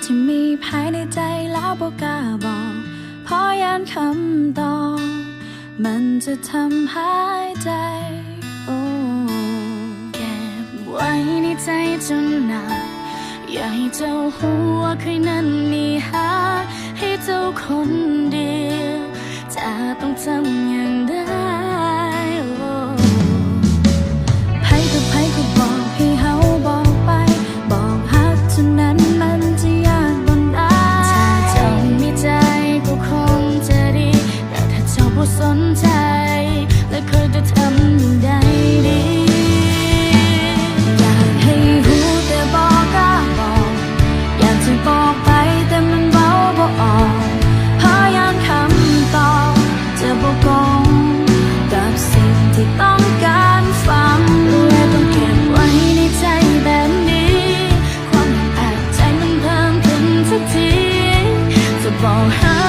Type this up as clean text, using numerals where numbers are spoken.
ที่มีภายในใจแล้วบอกกล้าบอกเพราะยันคำตอบมันจะทำหายใจโอ้เก็บไว้ในใจจนนานอย่าให้เจ้าหัวเคยนั้นมีหาให้เจ้าคนเดียวจะต้องทำอย่างได้ไผก็บอกให้เฮาบอกไปบอกฮักเท่านั้นมันจะยากบนได้ถ้าเจ้ามีใจก็คงจะดีแต่ถ้าเจ้าบ่สนใจแล้วเคยจะทำอย่างใดดีอยากให้รู้แต่บอกกล้าบอกอยากจะบอกไปแต่มันเบาบ่ออกพยายามคำตอบจะบ่กงกับสิ่งที่ต้องการฟังและต้องเก็บไว้ในใจแบบนี้ความอัดใจมันเพิ่มขึ้นทุกทีจะบอกหา